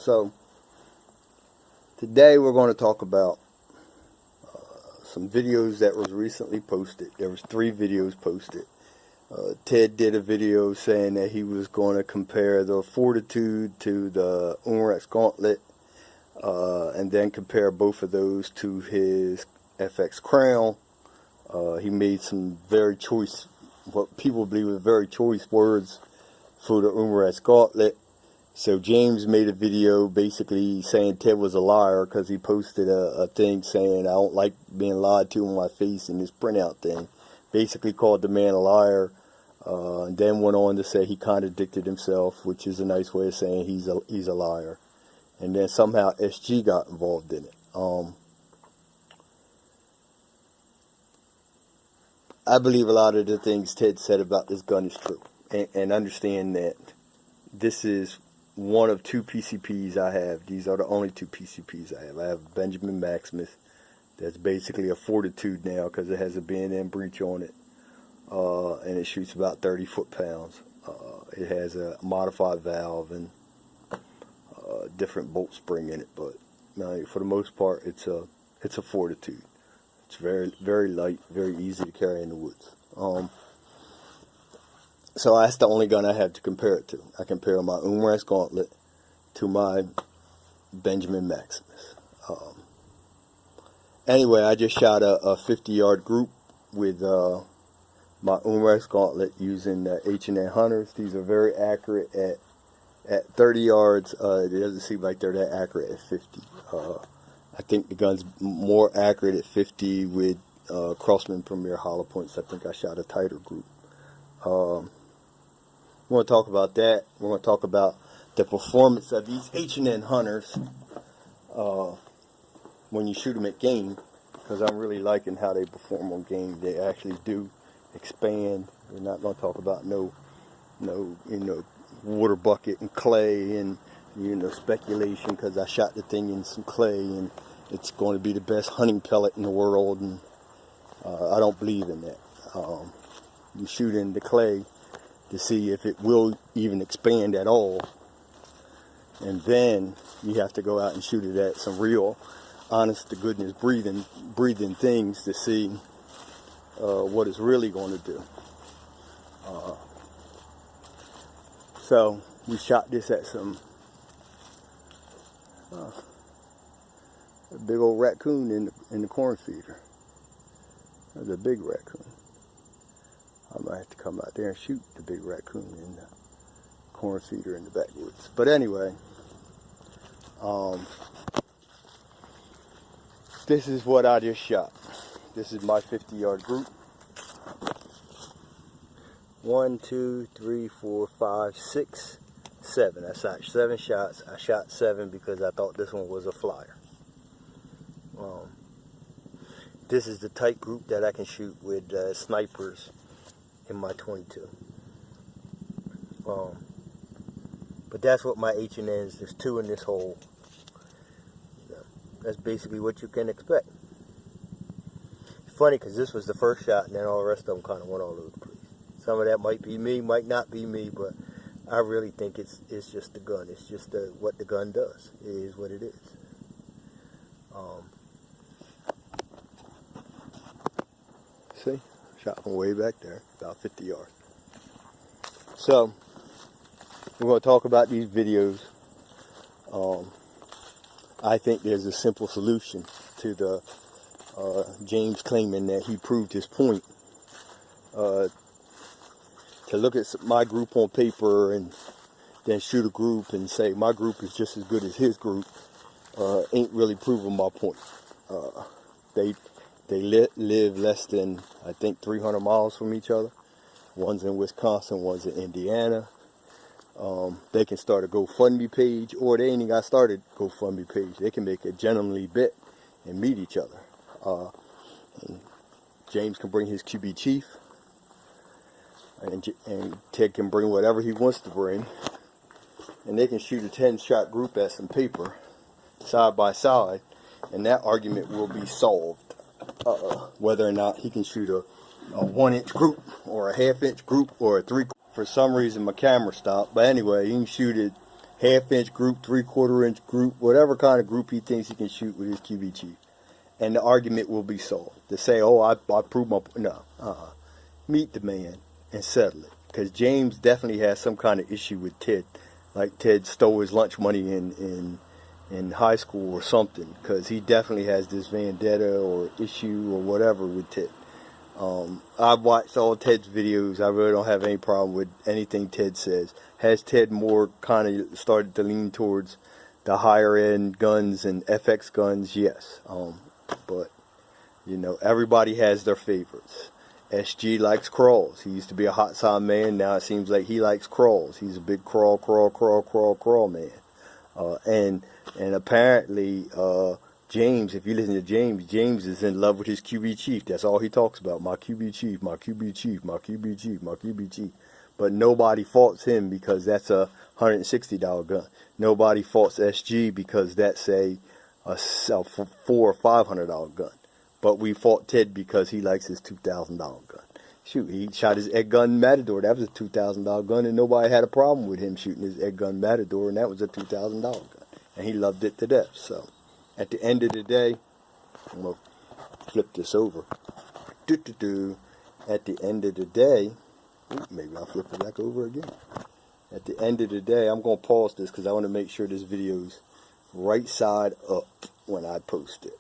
So today we're going to talk about some videos that was recently posted. There was 3 videos posted. Ted did a video saying that he was going to compare the Fortitude to the Umrex Gauntlet, and then compare both of those to his FX Crown. He made some very choice, what people believe were very choice words for the Umrex Gauntlet. So James made a video basically saying Ted was a liar because he posted a thing saying, I don't like being lied to on my face in this printout thing. Basically called the man a liar, and then went on to say he contradicted himself, which is a nice way of saying he's a liar. And then somehow SG got involved in it. I believe a lot of the things Ted said about this gun is true. And understand that this is one of 2 PCPs I have. These are the only 2 PCPs I have. I have Benjamin Maximus. That's basically a Fortitude now because it has a B&M breech on it. And it shoots about 30 foot-pounds. It has a modified valve and different bolt spring in it. But for the most part, it's a Fortitude. It's very, very light, very easy to carry in the woods. So that's the only gun I have to compare it to. I compare my Umrex Gauntlet to my Benjamin Maximus. Anyway, I just shot a 50-yard group with my Umrex Gauntlet using H&N Hunters. These are very accurate at 30 yards. It doesn't seem like they're that accurate at 50. I think the gun's more accurate at 50 with Crossman Premier hollow points. I think I shot a tighter group. We're going to talk about that. We're going to talk about the performance of these H&N Hunters when you shoot them at game, because I'm really liking how they perform on game. They actually do expand. We're not going to talk about no water bucket and clay and speculation, because I shot the thing in some clay and it's going to be the best hunting pellet in the world, and I don't believe in that. You shoot in the clay to see if it will even expand at all, and then you have to go out and shoot it at some real honest to goodness breathing things to see what it's really going to do. So we shot this at some a big old raccoon in the corn feeder. That was a big raccoon. I might have to come out there and shoot the big raccoon in the corn feeder in the backwoods. But anyway, this is what I just shot. This is my 50-yard group. 1, 2, 3, 4, 5, 6, 7. I shot 7 shots. I shot 7 because I thought this one was a flyer. This is the tight group that I can shoot with snipers in my 22. But that's what my H&N is. There's 2 in this hole. That's basically what you can expect. It's funny because this was the first shot, and then all the rest of them kind of went all over the place. Some of that might be me, might not be me, but I really think it's just the gun. It's just what the gun does. It is what it is. See? Shot from way back there, about 50 yards. So, we're going to talk about these videos. I think there's a simple solution to the James claiming that he proved his point. To look at my group on paper and then shoot a group and say my group is just as good as his group ain't really proving my point. They live less than, I think, 300 miles from each other. One's in Wisconsin, one's in Indiana. They can start a GoFundMe page, or they ain't even got started GoFundMe page. They can make a gentlemanly bet and meet each other. And James can bring his QB chief, and Ted can bring whatever he wants to bring, and they can shoot a 10-shot group at some paper, side by side, and that argument will be solved. Whether or not he can shoot a 1-inch group or a 1/2-inch group or a 3. For some reason my camera stopped, but anyway, he can shoot it half-inch group, three-quarter-inch group, whatever kind of group he thinks he can shoot with his QB Chief. And the argument will be solved. To say, oh, I proved my point. No. Meet the man and settle it. Because James definitely has some kind of issue with Ted. Like Ted stole his lunch money in high school or something. Because he definitely has this vendetta or issue or whatever with Ted. I've watched all Ted's videos. I really don't have any problem with anything Ted says. Has Ted more kind of started to lean towards the higher end guns and FX guns? Yes. But, you know, everybody has their favorites. SG likes crawls. He used to be a hot side man. Now it seems like he likes crawls. He's a big crawl man. And apparently, James, if you listen to James, James is in love with his QB Chief. That's all he talks about. My QB Chief, my QB Chief, my QB Chief, my QB Chief. But nobody faults him because that's a $160 gun. Nobody faults SG because that's a $400 or $500 gun. But we fought Ted because he likes his $2,000 gun. Shoot, he shot his Airgun Matador. That was a $2,000 gun, and nobody had a problem with him shooting his Airgun Matador, and that was a $2,000 gun. And he loved it to death. So, at the end of the day, I'm going to flip this over. At the end of the day, maybe I'll flip it back over again. At the end of the day, I'm going to pause this because I want to make sure this video's right side up when I post it.